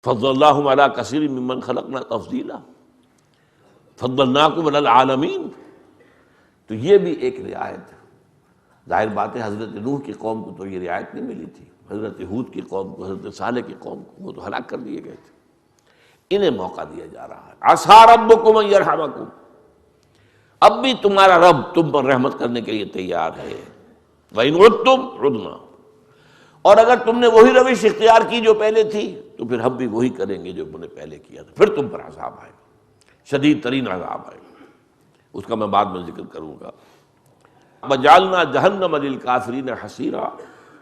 فضلناہم علی کثیر ممن خلقنا تفضیلا، فضلناکم علی العالمین۔ تو یہ بھی ایک رعایت ہے۔ ظاہر بات ہے حضرت نوح کی قوم کو تو یہ رعایت نہیں ملی تھی، حضرت ہود کی قوم کو، حضرت صالح کی قوم کو، وہ تو ہلاک کر دیے گئے تھے۔ انہیں موقع دیا جا رہا ہے۔ عسیٰ ربکم ان یرحمکم، اب بھی تمہارا رب تم پر رحمت کرنے کے لیے تیار ہے۔ وَإِنْ عُدْتُمْ عُدْنَا، اور اگر تم نے وہی روش اختیار کی جو پہلے تھی تو پھر ہم بھی وہی کریں گے جو ہم نے پہلے کیا تھا، پھر تم پر عذاب آئے گا، شدید ترین عذاب آئے گا، اس کا میں بعد میں ذکر کروں گا۔ وَجَعَلْنَا جَهَنَّمَ لِلْكَافِرِينَ حَصِيرًا،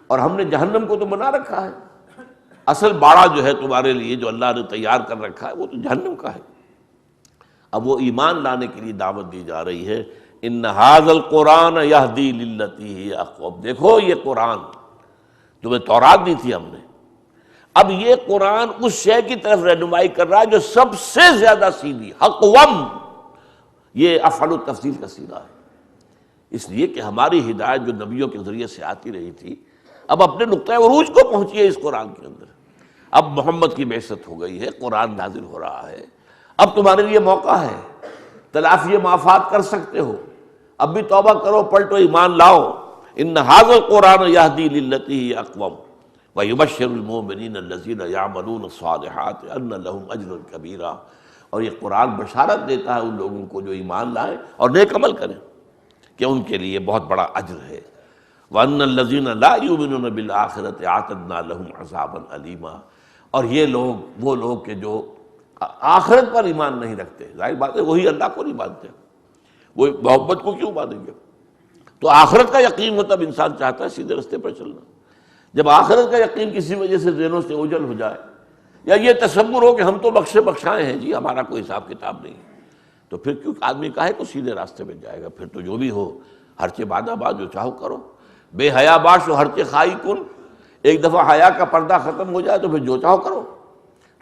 اور ہم نے جہنم کو تو بنا رکھا ہے، اصل باڑہ جو ہے تمہارے لیے جو اللہ نے تیار کر رکھا ہے وہ تو جہنم کا ہے۔ اب وہ ایمان لانے کے لیے دعوت دی جا رہی ہے، ان ھذا القرآن یہدی للتی ہی اقوم۔ دیکھو یہ قرآن، تمہیں تورات دی تھی ہم نے، اب یہ قرآن اس شے کی طرف رہنمائی کر رہا ہے جو سب سے زیادہ سیدھی، اقوم، یہ افعل التفضیل کا صیغہ ہے، اس لیے کہ ہماری ہدایت جو نبیوں کے ذریعے سے آتی رہی تھی اب اپنے نقطۂ عروج کو پہنچی ہے اس قرآن کے اندر۔ اب محمد کی بعثت ہو گئی ہے، قرآن نازل ہو رہا ہے، اب تمہارے لیے موقع ہے، تلافی معافات کر سکتے ہو، اب بھی توبہ کرو، پلٹو، ایمان لاؤ۔ ان ھذا القرآن یہدی للتی ہی اقوم ویبشر المؤمنین الذین یعملون الصالحات ان لہم اجرا کبیرا، اور یہ قرآن بشارت دیتا ہے ان لوگوں کو جو ایمان لائیں اور نیک عمل کریں کہ ان کے لیے بہت بڑا اجر ہے۔ وَأَنَّ الَّذِينَ لَا يُؤْمِنُونَ بِالْآخِرَةِ أَعْتَدْنَا لَهُمْ عَذَابًا أَلِيمًا، اور یہ لوگ، وہ لوگ کہ جو آخرت پر ایمان نہیں رکھتے، ظاہر بات ہے وہی اللہ کو نہیں مانتے، وہ محبت کو کیوں مانیں گے؟ تو آخرت کا یقین مطلب انسان چاہتا ہے سیدھے رستے پر چلنا۔ جب آخرت کا یقین کسی وجہ سے ذہنوں سے اوجھل ہو جائے، یا یہ تصور ہو کہ ہم تو بخشے بخشائے ہیں جی، ہمارا کوئی حساب کتاب نہیں، تو پھر کیوں آدمی کاہے کو سیدھے راستے میں جائے گا؟ پھر تو جو بھی ہو، ہرچے بادہ باد، جو چاہو کرو، بے حیا باش و ہرچے خائی کن، ایک دفعہ حیا کا پردہ ختم ہو جائے تو پھر جو چاہو کرو۔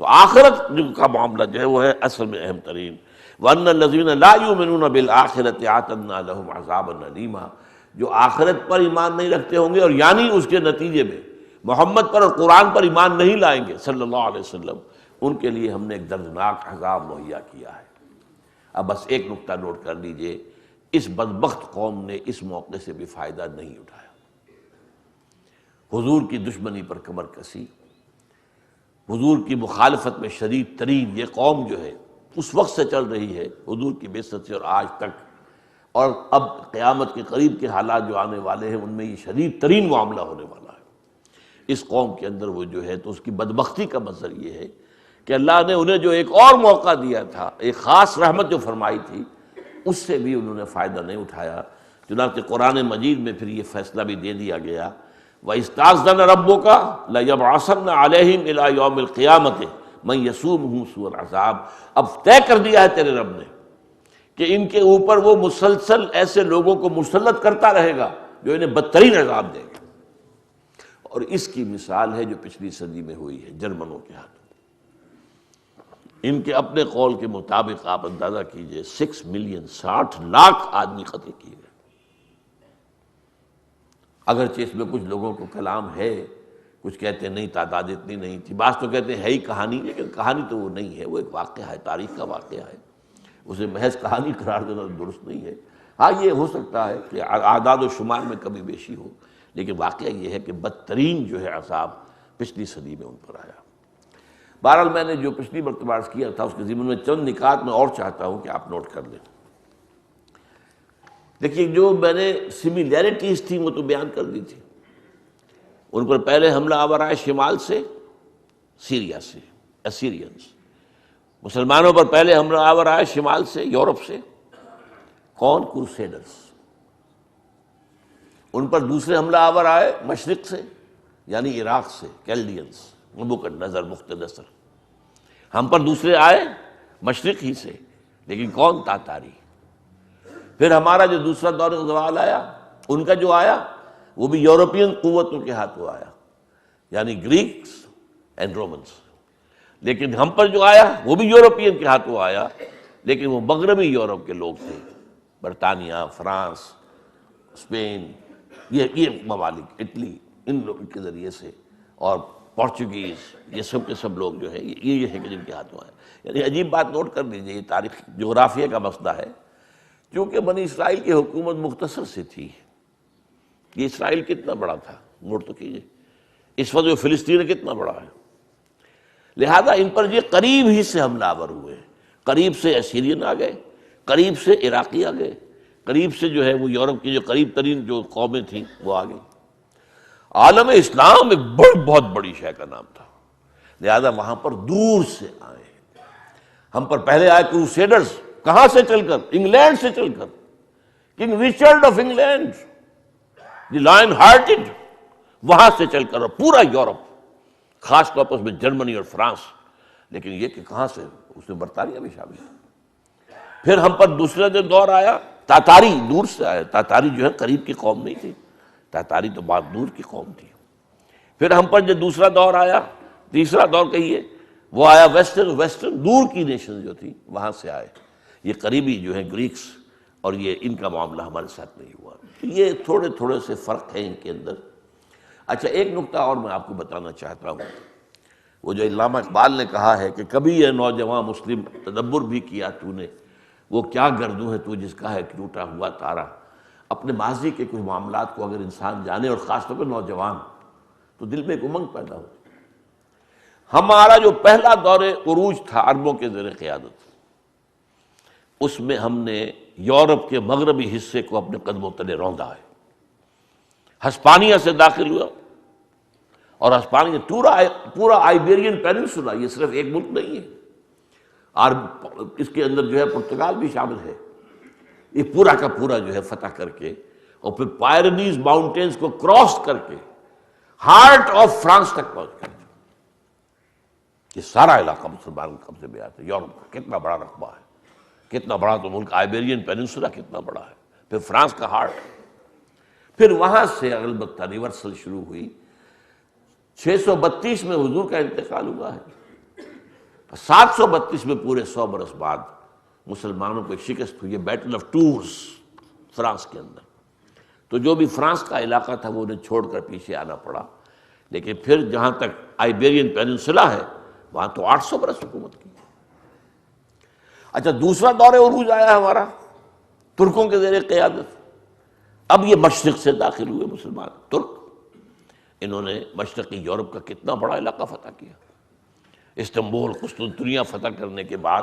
تو آخرت کا معاملہ جو ہے وہ ہے اصل میں اہم ترین۔ وَأَنَّ الَّذِينَ لَا يُؤْمِنُونَ بِالْآخِرَةِ أَعْتَدْنَا لَهُمْ عَذَابًا أَلِيمًا، جو آخرت پر ایمان نہیں رکھتے ہوں گے اور یعنی اس کے نتیجے میں محمد پر اور قرآن پر ایمان نہیں لائیں گے صلی اللہ علیہ وسلم، ان کے لیے ہم نے ایک دردناک عذاب مہیا کیا ہے۔ اب بس ایک نقطہ نوٹ کر لیجئے، اس بدبخت قوم نے اس موقع سے بھی فائدہ نہیں اٹھایا، حضور کی دشمنی پر کمر کسی، حضور کی مخالفت میں شدید ترین یہ قوم جو ہے اس وقت سے چل رہی ہے، حضور کی بعثت سے اور آج تک، اور اب قیامت کے قریب کے حالات جو آنے والے ہیں ان میں یہ شدید ترین معاملہ ہونے والا ہے۔ اس قوم کے اندر وہ جو ہے تو اس کی بدبختی کا منظر یہ ہے کہ اللہ نے انہیں جو ایک اور موقع دیا تھا، ایک خاص رحمت جو فرمائی تھی، اس سے بھی انہوں نے فائدہ نہیں اٹھایا۔ چنانچہ قرآن مجید میں پھر یہ فیصلہ بھی دے دیا گیا، وَإِسْتَأْذَنَ رَبُّكَ لَيَبْعَثَنَّ عَلَيْهِمْ إِلَىٰ يَوْمِ الْقِيَامَةِ مَن يَسُومُهُمْ سُوءَ الْعَذَابِ، اب طے کر دیا ہے تیرے رب نے کہ ان کے اوپر وہ مسلسل ایسے لوگوں کو مسلط کرتا رہے گا جو انہیں بدترین عذاب دے گا۔ اور اس کی مثال ہے جو پچھلی صدی میں ہوئی ہے جرمنوں کے ہاتھوں۔ ان کے اپنے قول کے مطابق آپ اندازہ کیجئے 6 ملین، 60 لاکھ آدمی قتل کیے گئے۔ اگرچہ اس میں کچھ لوگوں کو کلام ہے، کچھ کہتے ہیں نہیں تعداد اتنی نہیں تھی، بعض تو کہتے ہیں ہے ہی کہانی، لیکن کہانی تو وہ نہیں ہے، وہ ایک واقعہ ہے، تاریخ کا واقعہ ہے، اسے محض کہانی قرار دینا درست نہیں ہے۔ ہاں یہ ہو سکتا ہے کہ اعداد و شمار میں کمی بیشی ہو، لیکن واقعہ یہ ہے کہ بدترین جو ہے عذاب پچھلی صدی میں ان پر آیا۔ بہرحال میں نے جو پچھلی مرتبہ عرض کیا تھا اس کے ضمن میں چند نکات میں اور چاہتا ہوں کہ آپ نوٹ کر لیں۔ دیکھیے جو میں نے سملیرٹیز تھی وہ تو بیان کر دی تھی، ان پر پہلے حملہ آور آئے شمال سے، سیریا سے، اسیرینز۔ مسلمانوں پر پہلے حملہ آور آئے شمال سے، یورپ سے، کون؟ کروسیڈرز۔ ان پر دوسرے حملہ آور آئے مشرق سے، یعنی عراق سے، کیلڈینز، نبوکدنضر، بختنصر۔ ہم پر دوسرے آئے مشرق ہی سے، لیکن کون؟ تاتاری۔ پھر ہمارا جو دوسرا دور زوال آیا، ان کا جو آیا وہ بھی یورپین قوتوں کے ہاتھوں آیا، یعنی گریکس اینڈ رومنس۔ لیکن ہم پر جو آیا وہ بھی یورپین کے ہاتھوں آیا، لیکن وہ مغربی یورپ کے لوگ تھے، برطانیہ، فرانس، اسپین، یہ ممالک، اٹلی، ان لوگوں کے ذریعے سے، اور پورچوگیز، یہ سب کے سب لوگ جو ہیں یہ ہے کہ جن کے ہاتھوں آئے. یعنی عجیب بات نوٹ کر لیجیے، یہ تاریخ جغرافیہ کا مسئلہ ہے. کیونکہ بنی اسرائیل کی حکومت مختصر سی تھی. یہ اسرائیل کتنا بڑا تھا نوٹ تو کیجیے، اس وقت جو فلسطین کتنا بڑا ہے. لہذا ان پر یہ قریب ہی سے حملہ آور ہوئے، قریب سے اسیرین آ گئے، قریب سے عراقی آ گئے، قریب سے جو ہے وہ یورپ کی جو قریب ترین جو قومیں تھیں وہ آ گئی. عالم اسلام ایک بہت بڑی شے کا نام تھا، لہذا وہاں پر دور سے آئے. ہم پر پہلے آئے کروسیڈرز، کہاں سے چل کر؟ انگلینڈ سے چل کر. King Richard of England, the line hearted, وہاں سے چل کر، اور پورا یورپ، خاص طور پر اس میں جرمنی اور فرانس. لیکن یہ کہ کہاں سے؟ اس میں برطانیہ بھی شامل ہے. پھر ہم پر دوسرا جو دور آیا، تاتاری دور سے آئے. تاتاری جو ہے قریب کی قوم نہیں تھی، تاتاری تو بہت دور کی قوم تھی. پھر ہم پر جو دوسرا دور آیا، تیسرا دور کہیے، وہ آیا ویسٹرن دور کی نیشن جو تھی وہاں سے آئے. یہ قریبی جو ہے گریکس، اور یہ ان کا معاملہ ہمارے ساتھ نہیں ہوا. تو یہ تھوڑے تھوڑے سے فرق ہیں ان کے اندر. اچھا، ایک نکتہ اور میں آپ کو بتانا چاہتا ہوں. وہ جو علامہ اقبال نے کہا ہے کہ کبھی یہ نوجوان مسلم تدبر بھی کیا تو نے، وہ کیا گردوں ہے تو جس کا ہے ٹوٹا ہوا تارا. اپنے ماضی کے کچھ معاملات کو اگر انسان جانے، اور خاص طور پہ نوجوان، تو دل میں ایک امنگ پیدا ہوتی. ہمارا جو پہلا دور عروج تھا عربوں کے زیر قیادت، اس میں ہم نے یورپ کے مغربی حصے کو اپنے قدموں تلے روندا ہے. ہسپانیہ سے داخل ہوا، اور ہسپانیہ پورا آئیبیرین پیننسولا، یہ صرف ایک ملک نہیں ہے، اور اس کے اندر جو ہے پرتگال بھی شامل ہے. یہ پورا کا پورا جو ہے فتح کر کے، اور پھر پائرنیز ماؤنٹینز کو کراس کر کے ہارٹ آف فرانس تک پہنچ گئے. یہ سارا علاقہ مسلمان کے قبضے میں آتا ہے. یورپ کا کتنا بڑا رقبہ ہے، کتنا بڑا تو ملک آئیبیرین پیننسولا کتنا بڑا ہے. پھر فرانس کا ہارٹ. پھر وہاں سے البتہ ریورسل شروع ہوئی. 632 میں حضور کا انتقال ہوا ہے. 732 میں پورے 100 برس بعد مسلمانوں کو شکست ہوئی ہے، بیٹل آف ٹورس فرانس کے اندر. تو جو بھی فرانس کا علاقہ تھا وہ انہیں چھوڑ کر پیچھے آنا پڑا. لیکن پھر جہاں تک آئیبیرین پیننسولا ہے وہاں تو 800 برس حکومت کی. اچھا، دوسرا دور عروج آیا ہمارا ترکوں کے زیر قیادت. اب یہ مشرق سے داخل ہوئے مسلمان ترک. انہوں نے مشرقی یورپ کا کتنا بڑا علاقہ فتح کیا. استنبول، قسطنطنیہ فتح کرنے کے بعد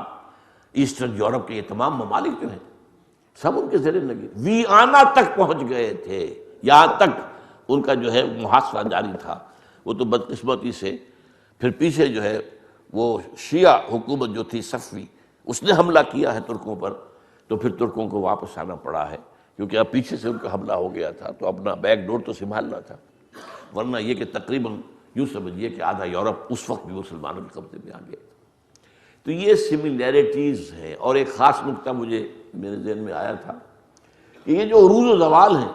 ایسٹرن یورپ کے یہ تمام ممالک جو ہیں سب ان کے زیر نگین. ویانا تک پہنچ گئے تھے، یہاں تک ان کا جو ہے محاصرہ جاری تھا. وہ تو بدقسمتی سے پھر پیچھے جو ہے وہ شیعہ حکومت جو تھی صفوی، اس نے حملہ کیا ہے ترکوں پر. تو پھر ترکوں کو واپس آنا پڑا ہے، کیونکہ اب پیچھے سے ان کا حملہ ہو گیا تھا تو اپنا بیک ڈور تو سنبھالنا تھا. ورنہ یہ کہ تقریباً یوں سمجھیے کہ آدھا یورپ اس وقت بھی مسلمانوں کے قبضے میں آ گیا. تو یہ سملیرٹیز ہیں. اور ایک خاص نکتہ مجھے میرے ذہن میں آیا تھا کہ یہ جو عروج و زوال ہیں،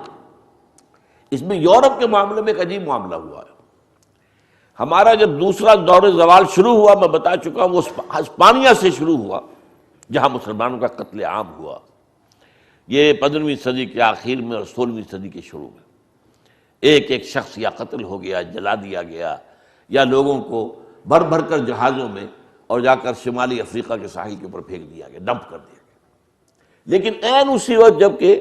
اس میں یورپ کے معاملے میں ایک عجیب معاملہ ہوا ہے. ہمارا جب دوسرا دور زوال شروع ہوا، میں بتا چکا ہوں، وہ ہسپانیہ سے شروع ہوا جہاں مسلمانوں کا قتل عام ہوا. یہ 15ویں صدی کے آخر میں اور 16ویں صدی کے شروع میں ایک ایک شخص یا قتل ہو گیا، جلا دیا گیا، یا لوگوں کو بھر بھر کر جہازوں میں اور جا کر شمالی افریقہ کے ساحل کے اوپر پھینک دیا گیا، ڈمپ کر دیا گیا. لیکن عین اسی وقت جب کہ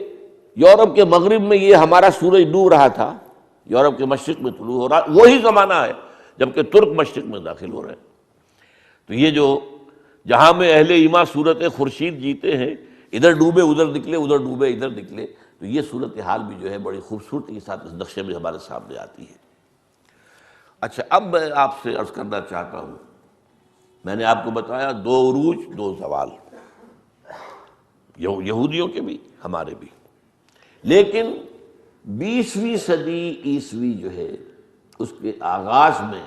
یورپ کے مغرب میں یہ ہمارا سورج ڈوب رہا تھا، یورپ کے مشرق میں طلوع ہو رہا، وہی زمانہ ہے جبکہ ترک مشرق میں داخل ہو رہے ہیں. تو یہ جو جہاں میں اہل ایما صورت خورشید جیتے ہیں، ادھر ڈوبے ادھر نکلے، ادھر ڈوبے ادھر نکلے. تو یہ صورتحال بھی جو ہے بڑی خوبصورتی کے ساتھ اس نقشے میں ہمارے سامنے آتی ہے. اچھا، اب میں آپ سے عرض کرنا چاہتا ہوں، میں نے آپ کو بتایا 2 عروج 2 زوال، یہودیوں کے بھی ہمارے بھی. لیکن 20ویں صدی عیسوی جو ہے اس کے آغاز میں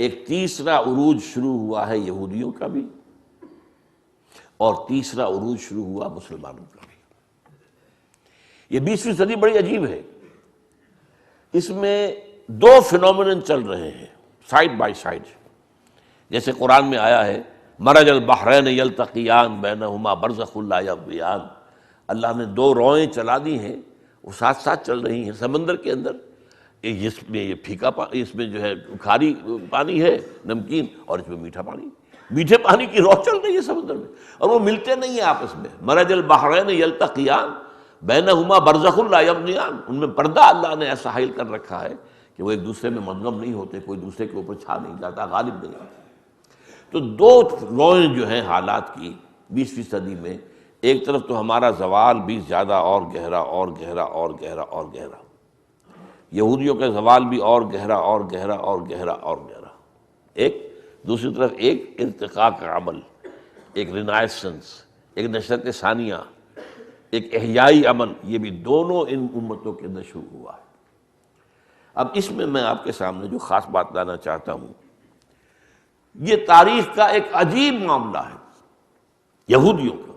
ایک تیسرا عروج شروع ہوا ہے یہودیوں کا بھی، اور تیسرا عروج شروع ہوا مسلمانوں کا بھی. یہ 20ویں صدی بڑی عجیب ہے. اس میں 2 فینومینن چل رہے ہیں سائڈ بائی سائڈ. جیسے قرآن میں آیا ہے مرج البحرین یلتقیان بینہما برزخ لا یبغیان. اللہ نے 2 روئیں چلا دی ہیں، وہ ساتھ ساتھ چل رہی ہیں سمندر کے اندر، جس میں یہ پھیکا پانی، اس میں جو ہے کھاری پانی ہے نمکین، اور اس میں میٹھا پانی، میٹھے پانی کی روح چل رہی ہے سمندر میں، اور وہ ملتے نہیں ہیں آپس میں. مرج البحرین یلتقیان بینہما برزخ لا یبغیان، ان میں پردہ اللہ نے ایسا حائل کر رکھا ہے کہ وہ ایک دوسرے میں مدغم نہیں ہوتے، کوئی دوسرے کے اوپر چھا نہیں جاتا، غالب نہیں آتا. تو دو روئیں جو ہیں حالات کی 20ویں صدی میں، ایک طرف تو ہمارا زوال بھی زیادہ اور گہرا اور گہرا اور گہرا اور گہرا، یہودیوں کا زوال بھی اور گہرا اور گہرا اور گہرا اور گہرا ایک، دوسری طرف ایک ارتقاء کا عمل، ایک رینائسنس، ایک نشرت ثانیہ، ایک احیائی عمل، یہ بھی دونوں ان امتوں کے اندر شروع ہوا ہے. اب اس میں آپ کے سامنے جو خاص بات لانا چاہتا ہوں، یہ تاریخ کا ایک عجیب معاملہ ہے یہودیوں کا.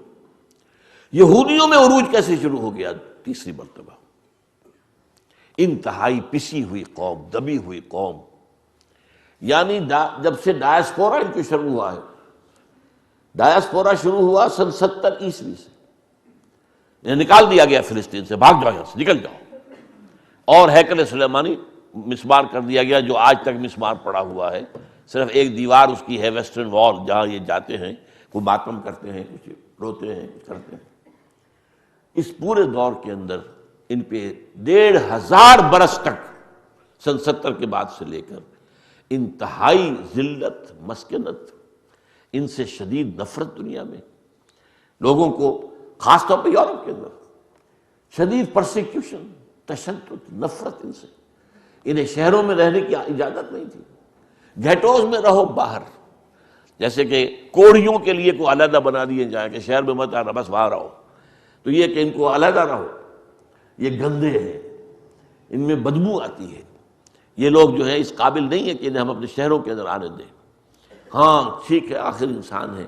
یہودیوں میں عروج کیسے شروع ہو گیا؟ تیسری مرتبہ. انتہائی پسی ہوئی قوم، دبی ہوئی قوم، یعنی جب سے ڈائسپورا ان کو شروع ہوا ہے، ڈائسپورا شروع ہوا سن 70 عیسوی سے، یعنی نکال دیا گیا فلسطین سے، بھاگ جاؤ یہاں سے، نکل جاؤ، اور ہیکل سلیمانی مسمار کر دیا گیا جو آج تک مسمار پڑا ہوا ہے. صرف ایک دیوار اس کی ہے ویسٹرن وال، جہاں یہ جاتے ہیں، وہ ماتم کرتے ہیں، کچھ روتے ہیں، کچھ کرتے ہیں. اس پورے دور کے اندر ان پہ 1500 برس تک، سن 70 کے بعد سے لے کر، انتہائی ذلت، مسکنت، ان سے شدید نفرت دنیا میں، لوگوں کو خاص طور پہ یورپ کے اندر شدید پرسیکیوشن، تشدد، نفرت ان سے. انہیں شہروں میں رہنے کی اجازت نہیں تھی، گھیٹوز میں رہو باہر، جیسے کہ کوڑیوں کے لیے کوئی علیحدہ بنا دیے جائیں کہ شہر میں مت آنا، بس وہاں رہو. تو یہ کہ ان کو علیحدہ رہو، یہ گندے ہیں، ان میں بدبو آتی ہے، یہ لوگ جو ہے اس قابل نہیں ہے کہ انہیں ہم اپنے شہروں کے اندر آنے دیں. ہاں ٹھیک ہے، آخر انسان ہے،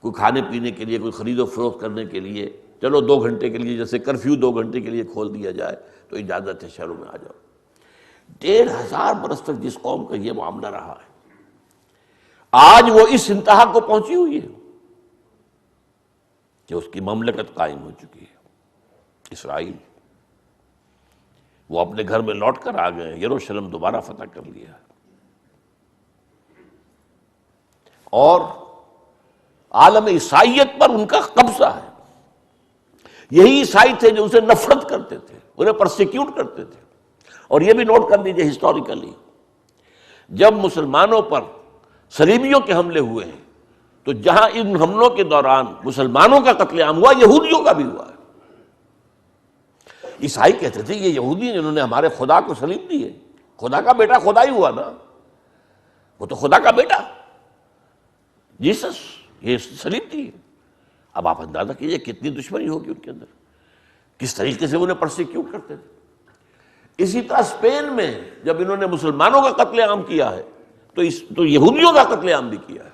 کوئی کھانے پینے کے لیے، کوئی خرید و فروخت کرنے کے لیے، چلو 2 گھنٹے کے لیے، جیسے کرفیو 2 گھنٹے کے لیے کھول دیا جائے تو اجازت ہے، شہروں میں آ جاؤ. 1500 برس تک جس قوم کا یہ معاملہ رہا ہے، آج وہ اس انتہا کو پہنچی ہوئی ہے کہ اس کی مملکت قائم ہو چکی ہے. اسرائیل، وہ اپنے گھر میں لوٹ کر آ گئے، یروشلم دوبارہ فتح کر لیا، اور عالم عیسائیت پر ان کا قبضہ ہے. یہی عیسائی تھے جو ان سے نفرت کرتے تھے، انہیں پرسیکیوٹ کرتے تھے. اور یہ بھی نوٹ کر لیجیے ہسٹوریکلی، جب مسلمانوں پر صلیبیوں کے حملے ہوئے ہیں تو جہاں ان حملوں کے دوران مسلمانوں کا قتل عام ہوا، یہودیوں کا بھی ہوا ہے. عیسائی کہتے تھے یہ یہودی ہیں جنہوں نے ہمارے خدا کو صلیب دی ہے، خدا کا بیٹا خدا ہی ہوا نا، وہ تو خدا کا بیٹا جیسس، یہ صلیب دی ہے. اب آپ اندازہ کیجئے کتنی دشمنی ہوگی ان کے اندر، کس طریقے سے انہیں پرسیکیوٹ کرتے تھے. اسی طرح اسپین میں جب انہوں نے مسلمانوں کا قتل عام کیا ہے تو یہودیوں کا قتل عام بھی کیا ہے.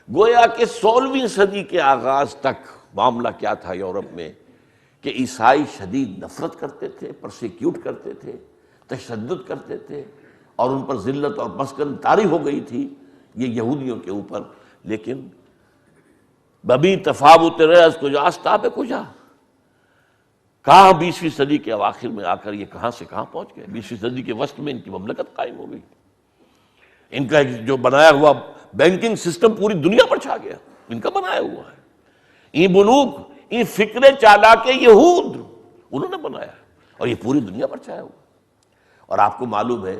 گویا کہ 16ویں صدی کے آغاز تک معاملہ کیا تھا یورپ میں کہ عیسائی شدید نفرت کرتے تھے، پرسیکیوٹ کرتے تھے، تشدد کرتے تھے، اور ان پر ذلت اور مسکن طاری ہو گئی تھی یہ یہودیوں کے اوپر. لیکن ببی تفاوت رأس کجاست تاب کجا، کہاں 20ویں صدی کے اواخر میں آ کر یہ کہاں سے کہاں پہنچ گئے. 20ویں صدی کے وسط میں ان کی مملکت قائم ہو گئی، ان کا جو بنایا ہوا بینکنگ سسٹم پوری دنیا پر چھا گیا، ان کا بنایا ہوا ہے. این بنوک، این فکر چالاک یہود انہوں نے بنایا ہے، اور یہ پوری دنیا پر چھایا ہوا. اور آپ کو معلوم ہے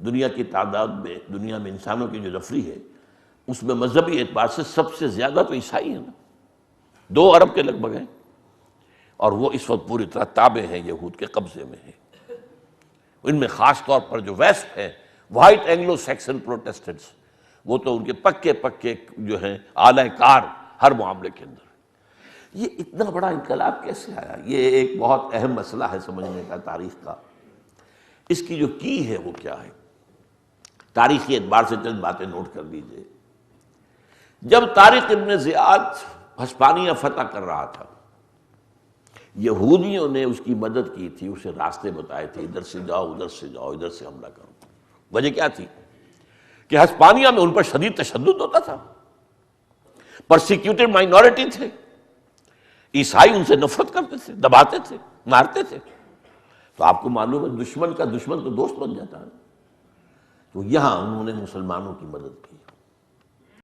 دنیا کی تعداد میں، دنیا میں انسانوں کی جو نفری ہے، اس میں مذہبی اعتبار سے سب سے زیادہ تو عیسائی ہیں نا، 2 ارب کے لگ بھگ ہیں، اور وہ اس وقت پوری طرح تابع ہیں، یہود کے قبضے میں ہیں. ان میں خاص طور پر جو ویسٹ ہیں، وائٹ اینگلو سیکسن پروٹیسٹنٹس، وہ تو ان کے پکے پکے جو ہیں اعلی کار ہر معاملے کے اندر. یہ اتنا بڑا انقلاب کیسے آیا؟ یہ ایک بہت اہم مسئلہ ہے سمجھنے کا تاریخ کا. اس کی جو کی ہے وہ کیا ہے؟ تاریخی اعتبار سے چند باتیں نوٹ کر لیجئے. جب طارق ابن زیاد ہسپانیہ فتح کر رہا تھا، یہودیوں نے اس کی مدد کی تھی، اسے راستے بتائے تھے، ادھر سے جاؤ، ادھر سے جاؤ، ادھر سے حملہ کرو. وجہ کیا تھی؟ کہ ہسپانیہ میں ان پر شدید تشدد ہوتا تھا، پرسیکیوٹڈ مائنورٹی تھے، عیسائی ان سے نفرت کرتے تھے، دباتے تھے، مارتے تھے. تو آپ کو معلوم ہے دشمن کا دشمن تو دوست بن جاتا ہے. تو یہاں انہوں نے مسلمانوں کی مدد کی.